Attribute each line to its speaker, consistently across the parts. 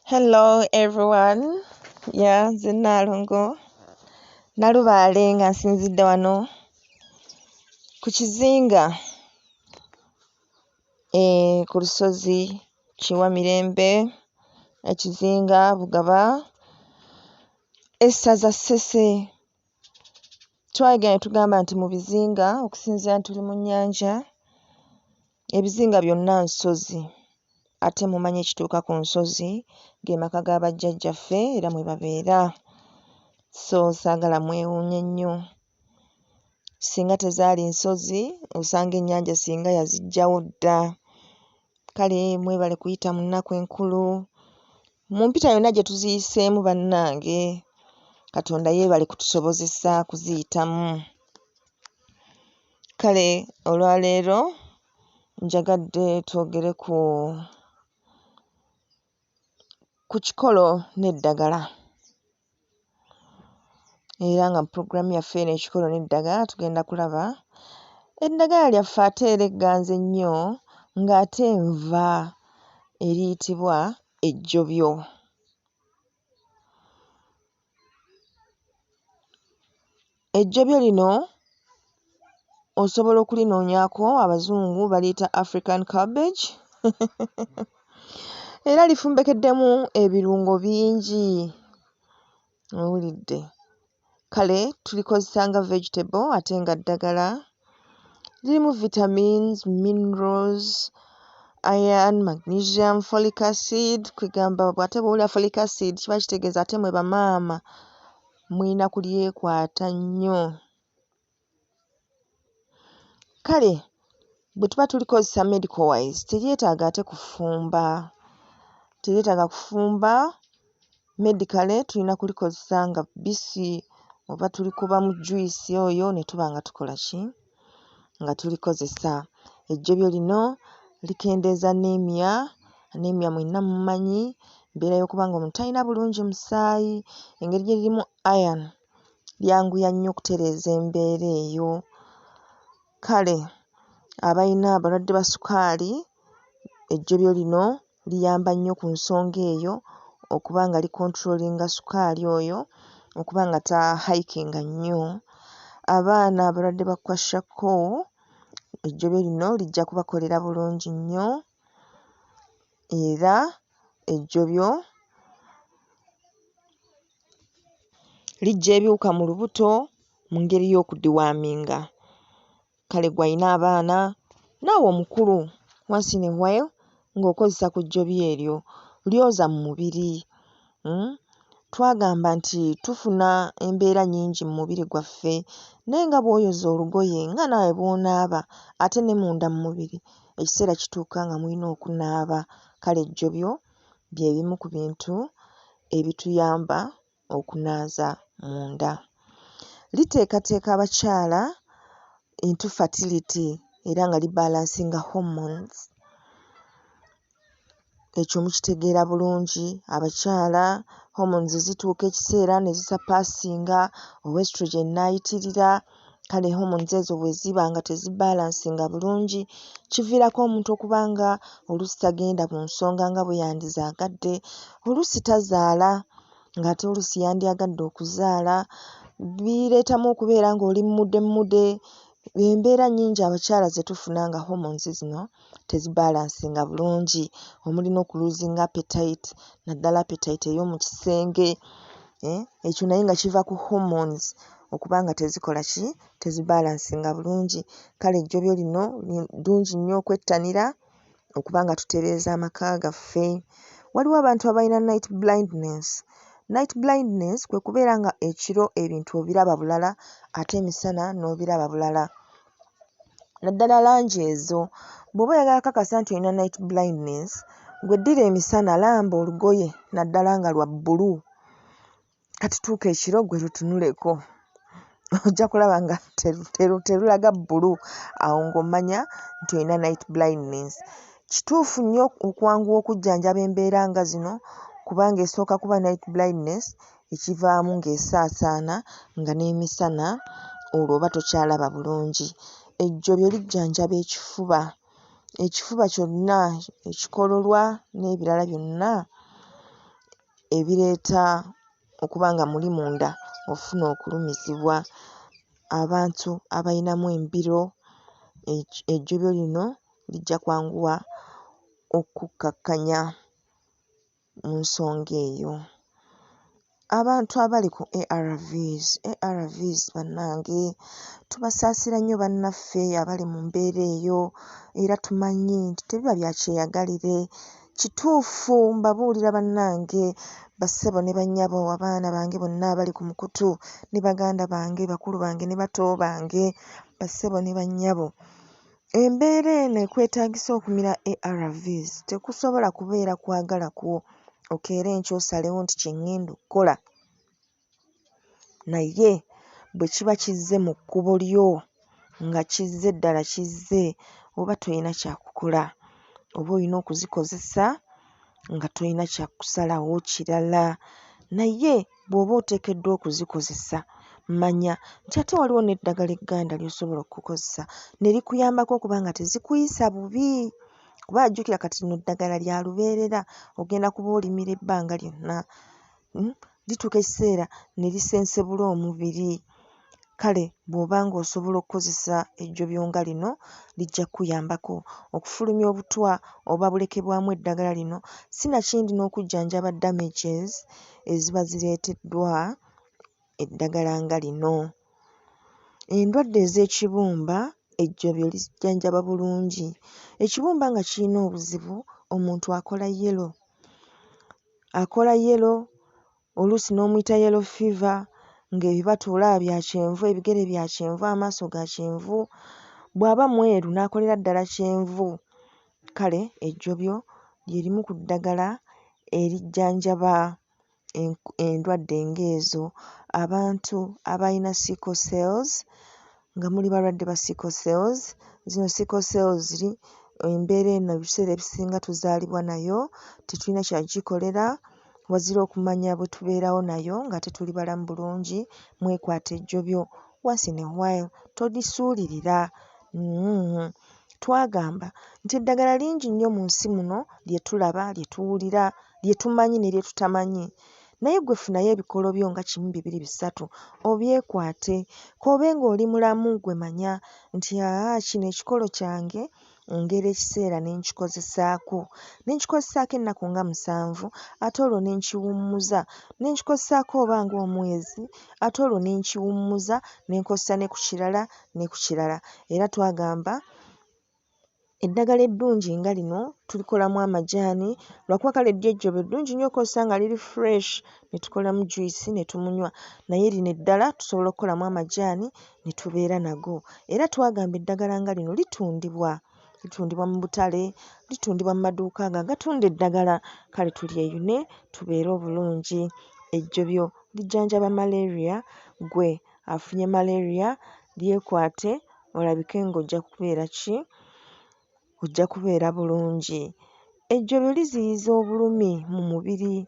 Speaker 1: Hello everyone. Nze Nalongo. Nalubaale nga nsinzidde wano ku kizinga ku lusozi Kiwamirembe, ekizinga Bugaba, essaza Ssese. Twagenda ne tugamba nti mu bizinga okusinziira nti tuli mu nnyanja, ebizinga byonna nsozi ate mumanyi ekituuka ku nsozi ge maka ga bajjajjaffe era mwe babeera. So saagala mwewuunye nnyo. Singa tezaali nsozi osanga ennyanja singa yaziggyawo dda. Kale mwebale kuyita mu nnaku enkulu. Mu mpita yonna gye tuziyiseemu bannange, Katonda yeebale kutusobozesa kuziyitamu. Kale olwaleero njagadde twogere ku kikolo n'eddagala. Era nga mu pulogulaamu yaffe eno ekikolo n'eddagala tugenda kulaba eddagala lyaffe ate era egganzi ennyo ng'ate enva eriyitibwa ejjobyo. Ejjobyo lino osobola okulinoonyako, Abazungu baliyita African cabbage era lifumbekeddemu ebirungo bingi, owulidde. Kale tulikozesa nga vegetable ate nga ddagala. Lirimu vitamins, minerals, iron, magnesium, folic acid. Kwegamba ate bw'owulira folic acid kiba kitegeeza ate mmwe bamaama mulina kulyekwata nnyo. Kale bwe tuba tulikozesa medical wise teryetaaga ate kufumba. Teryetaaga kufumba. Medically tulina kulikozesa nga bbisi oba tulikuba mu juice oyo ne tuba nga tukola ki? Nga tulikozesa. Ejjobyo lino likendeeza anemia. Anemia mwenna mumanyi mbeera y'okuba ng'omuntu talina bulungi musaayi. Engeri gye lirimu iron lyanguya nnyo okutereeza embeera eyo. Kale abalina abalwadde ba sukaali, ejjobyo lino liyamba nnyo ku nsonga eyo okuba nga likontrollinga sukaali oyo okuba nga tahayikinga nnyo. Abaana abalwadde ba kwashiorkor, ejjobyo lino lijja kubakolera bulungi nnyo. Era ejjobyo liggya ebiwuka mu lubuto mu ngeri y'okudiwaaminga. Kale ggwe alina abaana naawe omukulu once in a while ng'okozesa ku ejjobyo eryo lyoza mu mubiri. Twagamba nti tufuna embeera nnyingi mu mubiri gwaffe naye nga bw'oyoza olugoye nga naawe bw'onaaba ate ne munda mu mubiri ekiseera kituuka nga mulina okunaaba. Kale ejjobyo bye bimu ku bintu ebituyamba okunaaza munda. Liteekateeka abakyala into fertility era nga libalansinga hormones. Ekyo mukitegeera bulungi. Abakyala hormones zituuka ekiseera ne zisapaasinga, oestrogen n'ayitirira. Kale hormones ezo bwe ziba nga tezibalansinga bulungi kiviirako omuntu okuba nga oluusi tagenda mu nsonga nga bwe yandizaagadde, oluusi tazaala ng'ate oluusi yandyagadde okuzaala. Bireetamu okubeera ng'oli mmuddemudde. Embeera nnyingi abakyala ze tufuna nga hormones zino tezibalansinga bulungi. Omuli n'okuluuzinga appetite, naddala appetite ey'omu kisenge. Ekyo naye nga kiva ku hormones okuba nga tezikola ki? Tezibalansinga bulungi. Kale ejjobyo lino ddungi nnyo okwettanira okuba nga tutereeza amaka gaffe. Waliwo abantu abalina night blindness. Night blindness kwe kubeera nga ekiro ebintu obiraba bulala ate emisana n'obiraba bulala. Naddala langi ezo bw'oba oyagala kakasa nti olina night blindness, gwe ddira emisana lamba olugoye naddala nga lwa bbulu. Kati tuuka ekiro gwe lutunuleko. Ojja kulaba nga terulaga bbulu. Awo ng'omanya nti olina night blindness. Kituufu nnyo okwanguwa okujjanjaba embeera nga zino kubanga esooka kuba night blindness ekivaamu ng'esaasaana nga n'emisana olwo oba tokyalaba bulungi. Ejjobyo lijjanjaba ekifuba. Ekifuba kyonna, ekikololwa n'ebirala byonna ebireeta okuba nga muli munda ofuna okulumizibwa. Abantu abalinamu embiro ejjobyo lino lijja kwanguwa okukkakkanya mu nsonga eyo. Abantu abali ku ARVs bannange tubasaasira nnyo bannaffe abali mu mbeera eyo era tumanyi nti tebiba bya kyeyagalire. Kituufu mbabuulira bannange, bassebo ne bannyabo, abaana bange bonna abali ku mukutu ne baganda bange, bakulu bange ne bato bange, bassebo ne bannyabo. Embeera eno ekwetaagisa okumira ARVs tekusobola kubeera kwagala kwo okeere enkya osalewo nti kye ŋŋenda okkola. Naye bwe kiba kizze mu kkubo lyo nga kizze ddala kizze, oba toyina kyakukola, oba oyina okuzikozesa nga toyina kyakusalawo kirala. Naye bw'oba oteekeddwa okuzikozesa, manya nti ate waliwo n'eddagala egganda ly'osobola okukozesa ne likuyambako okuba nga tezikuyisa bubi. Kuba jjukira kati lino ddagala lya lubeerera, ogenda kuba olimira ebbanga lyonna, lituuka ekiseera ne lisensebula omubiri. Kale bw'oba ng'osobola okukozesa ejjobyo nga lino lijja kkuyambako okufulumya obutwa oba bulekebwamu eddagala lino, si nakindi n'okujjanjaba damages eziba zireeteddwa eddagala nga lino. Endwadde ez'ekibumba ejjobyo lijjanjaba bulungi. Ekibumba nga kirina obuzibu, omuntu akola yellow, oluusi n'omuyita yellow fever, ng'ebibatu olaba bya kyenvu, ebigere bya kyenvu, amaaso ga kyenvu. Bw'aba mweru n'akolera ddala kyenvu. Kale ejjobyo lye limu ku ddagala erijjanjaba endwadde ng'ezo. Abantu abalina sickle cells, nga muli balwadde ba sickle cells, zino sickle cells embeera eno ebiseera ebisinga tuzaalibwa nayo, tetulina kyagikolera wazira okumanya bwe tubeerawo nayo nga tetuli balamu bulungi. Mwekwate ejjobyo once in a while, tolisuulirira. Twagamba nti eddagala lingi nnyo mu nsi muno lye tulaba, lye tuwulira, lye tumanyi ne lye tutamanyi. Naye ggwe funayo ebikolo byo nga 1, 2, 3 obyekwate. K'obe ng'oli mulamu ggwe manya nti kino ekikolo kyange ngera ekiseera ne nkikozesaako. Ne nkikozesaako ennaku nga 7, ate olwo ne nkiwummuza. Ne nkikozesaako oba ng'omwezi, ate olwo ne nkiwummuza ne nkozesa ne ku kirala ne ku kirala. Era twagamba eddagala eddungi nga lino tulikolamu amajaani, lwakuba kale ejjobyo ddungi nnyo okkozesa nga liri fresh, ne tukolamu juice ne tumunywa. Naye lino eddala tusobola okukolamu amajaani ne tubeera nago. Era twagamba eddagala nga lino litundibwa mu butale, litundibwa mu maduuka ago agatunda eddagala. Kale tulyeyune tubeere obulungi. Ejjobyo lijjanjaba malaria. Ggwe afunye malaria lyekwate olabike ng'ojja kubeera ki? Ojja kubeera bulungi. Ejjobyo liziyiza obulumi mu mubiri.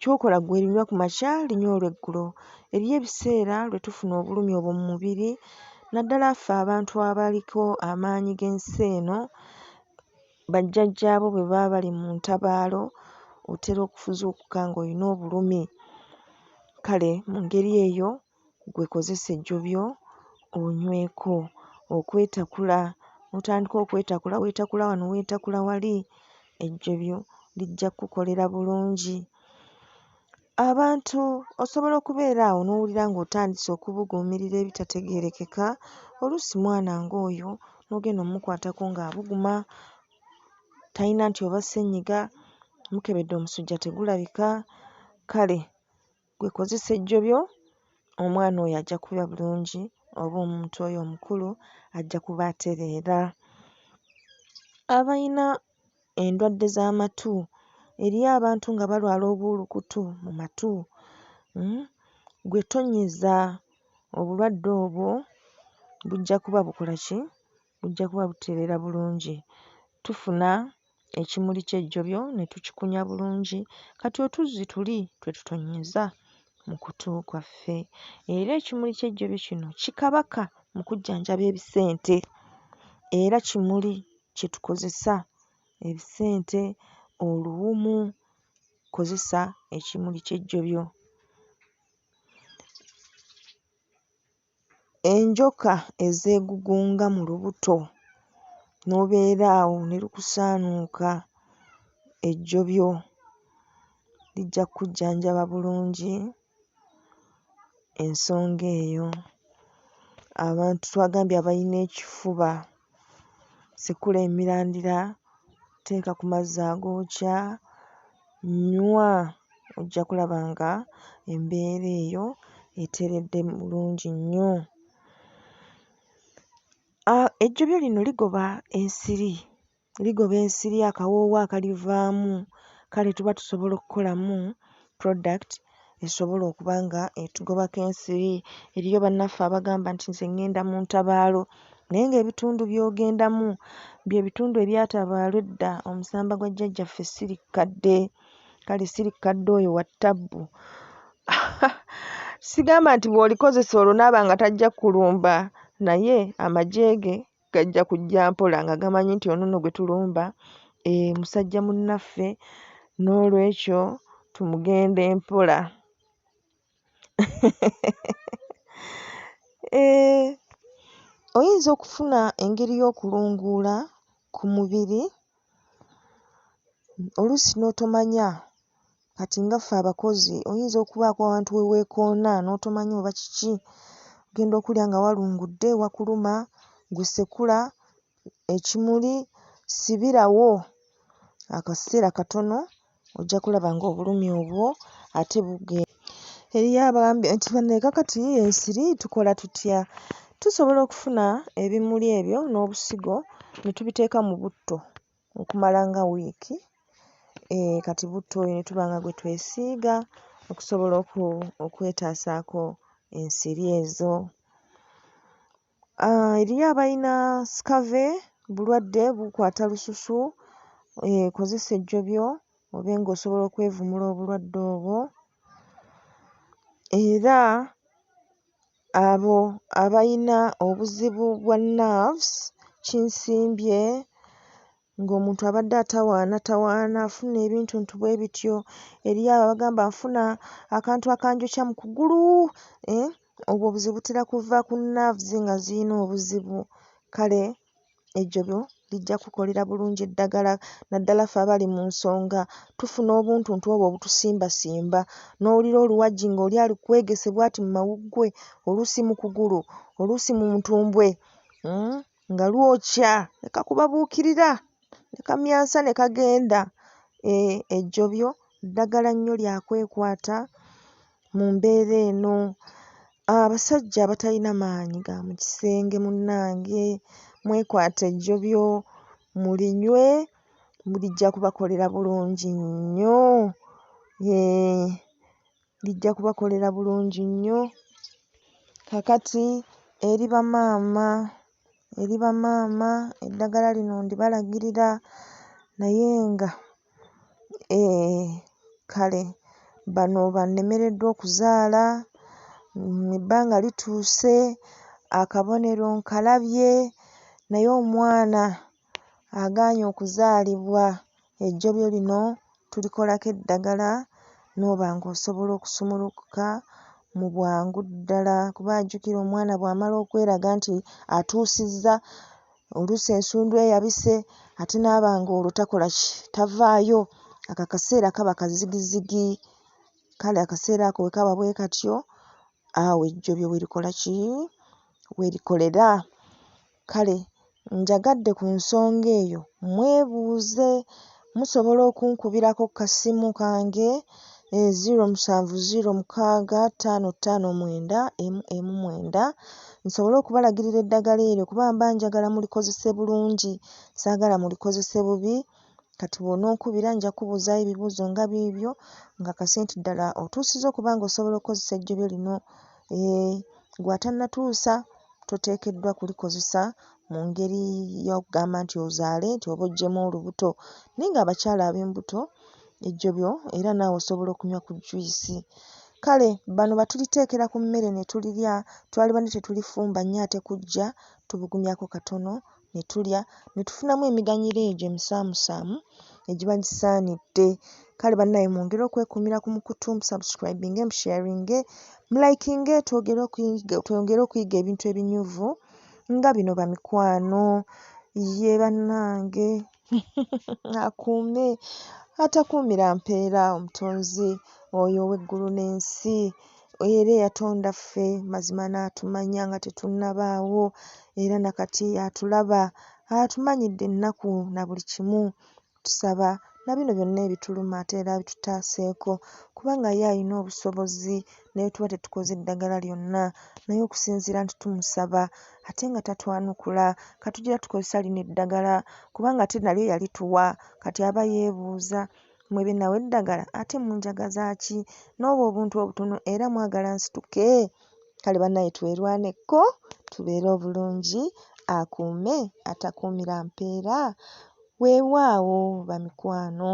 Speaker 1: Ky'okola ggwe linywa ku makya, linywa olw'eggulo. Eriyo ebiseera lwe tufuna obulumi obwo mu mubiri, naddala ffe abantu abaliko amaanyi g'ensi eno, bajjajjaabo bwe baba bali mu ntabaalo, otera okuzuukuka ng'olina obulumi. Kale mu ngeri eyo ggwe kozesa ejjobyo onyweko. Okwetakula, otandika okwetakula, weetakula wano weetakula wali, ejjobyo lijja kukukolera bulungi. Abantu osobola okubeera awo n'owulira ng'otandise okubuguumirira ebitategeerekeka. Oluusi mwana ng'oyo n'ogenda ommukwatako ng'abuguma, talina nti oba ssenyiga, mukebedde omusujja tegulabika. Kale ggwe kozesa ejjobyo, omwana oyo ajja kuba bulungi, oba omuntu oyo omukulu ajja kuba atereera. Abalina endwadde z'amatu, eriyo abantu nga balwala obuwulukutu mu matu, ggwe tonnyeza. Obulwadde obwo bujja kuba bukola ki? Bujja kuba butereera bulungi. Tufuna ekimuli ky'ejjobyo ne tukikunya bulungi, kati otuzzi tuli twe tutonnyeza mu kutu kwaffe. Era ekimuli ky'ejjobyo kino kikabaka mu kujjanjaba ebisente, era kimuli kye tukozesa ebisente, oluwumu, kozesa ekimuli ky'ejjobyo. Enjoka ezeegugunga mu lubuto n'obeera awo ne lukusaanuuka, ejjobyo lijja kukujjanjaba bulungi ensonga eyo. Abantu twagambye abalina ekifuba, sekula emirandira, teeka ku mazzi agookya, nnywa, ojja kulaba nga embeera eyo eteredde bulungi nnyo. Ejjobyo lino ligoba ensiri, akawoowo akalivaamu, kale tuba tusobola okukolamu product esobola okuba nga etugobako ensiri. Eriyo bannaffe abagamba nti nze ŋŋenda mu ntabaalo naye ng'ebitundu by'ogendamu bye bitundu ebyatabaalo edda, omusamba gwa jjajjaffe sirikadde. Kale sirikadde oyo wa ttabbu. Sigamba nti bw'olikozesa olwo naaba nga tajja kulumba, naye amagye ge gajja kujja mpola nga gamanyi nti ono nno gwe tulumba musajja munnaffe, n'olwekyo tumugende mpola. Oyinza okufuna engeri y'okulunguula ku mubiri oluusi n'otomanya, kati nga ffe abakozi oyinza okubaako awantu we weekoona n'otomanya oba kiki, ogenda okulya nga walungudde wakuluma, ggwe sekula ekimuli, sibirawo akaseera katono, ojja kulaba ng'obulumi obwo ate bugenda. Eriyo abagambye nti banne kaakati ensiri tukola tutya? Tusobola okufuna ebimuli ebyo n'obusigo ne tubiteeka mu butto okumala nga wiiki. Kati butto oyo ne tuba nga gwe twesiiga okusobola okwetaasaako ensiri ezo. Eriyo abalina scurvy, bulwadde bukwata lususu, kozesa ejjobyo obe ng'osobola okwevumula obulwadde obwo. Era abo abayina obuzibu bwa nerves, kinsimbye, ng'omuntu abadde atawaanatawaana, afuna ebintuntu bwe bityo. Eriyo abo abagamba nfuna akantu akanjokya mu kugulu, obwo obuzibu butera kuva ku nerves nga ziyina obuzibu. Kale ejjobyo lijja kukolera bulungi eddagala, naddala ffe abali mu nsonga tufuna obuntuntu obwo obutusimbasimba, n'owulira oluwagi ng'oli alukwegese bw'ati mu mawuggwe, oluusi mu kugulu, oluusi mu ntumbwe, nga lwokya ne kakubabuukirira ne kamyansa ne kagenda. Ejjobyo ddagala nnyo lya kwekwata mu mbeera eno. Abasajja abatalina maanyi ga mu kisenge munnange, mwekwate ejjobyo mulinywe, lijja kubakolera bulungi nnyo. Lijja kubakolera bulungi nnyo. Kaakati eri bamaama eddagala lino ndibalagirira, naye nga kale bano bannemereddwa okuzaala, ebbanga lituuse, akabonero nkalabye, naye omwana agaanye okuzaalibwa, ejjobyo lino tulikolako eddagala n'oba ng'osobola okusumulukuka mu bwangu ddala, kuba jjukira omwana bw'amala okweraga nti atuusizza, oluusi ensundwe eyabise ate n'aba ng'olwo takola ki? Tavaayo. Ako akaseera kaba kazigizigi. Kale akaseera ako bwe kaba bwe katyo, awo ejjobyo we likola ki? We likolera. Kale njagadde ku nsonga eyo mwebuuze. Musobola okunkubirako ku kasimu kange 0706559119 nsobole okubalagirira eddagala eryo kuba mba njagala mulikozese bulungi, saagala mulikozese bubi. Kati bw'ononkubira nja kubuuzaayo ebibuuzo nga biibyo nga kase nti ddala otuusizza okuba ng'osobola okukozesa ejjobyo lino. Gwe atannatuusa toteekeddwa kulikozesa mu ngeri y'okugamba nti ozaale nti oba oggyemu olubuto. Naye ng'abakyala ab'embuto ejjobyo era naawe osobola okunywa ku juyisi. Kale bano batuliteekera ku mmere ne tulirya, twaliba ne tetulifumba nnyo ate kujja tubugumyako katono ne tulya ne tufunamu emiganyiro egyo emisaamusaamu egiba gisaanidde. Kale bannaye mwongere okwekuumira ku mukutu, musubscribinge, musharinge, mulayikinge, twongere okuyiga ebintu ebinyuvu nga bino bamikwano. Ye bannange akuume atakuumira mpeera omutonzi oyo ow'eggulu n'ensi era eyatonda ffe mazima n'atumanya nga tetunnabaawo era nakati atulaba atumanyidde ennaku na buli kimu. Tusaba na bino byonna ebituluma ate era bitutaaseeko kubanga ye alina obusobozi naye tuba tetukoze ddagala lyonna naye okusinziira nti tumusaba ate nga tatwanukula katugira tukozesa lino eddagala kubanga ate nalyo yalituwa kati aba yeebuuza mwebe nawe eddagala ate munjagaza ki n'obwo obuntu obutono era mwagala nsituke. Kale bannaye twerwaneko tubeere obulungi, akuume atakuumira mpeera. Weewaawo bamikwano.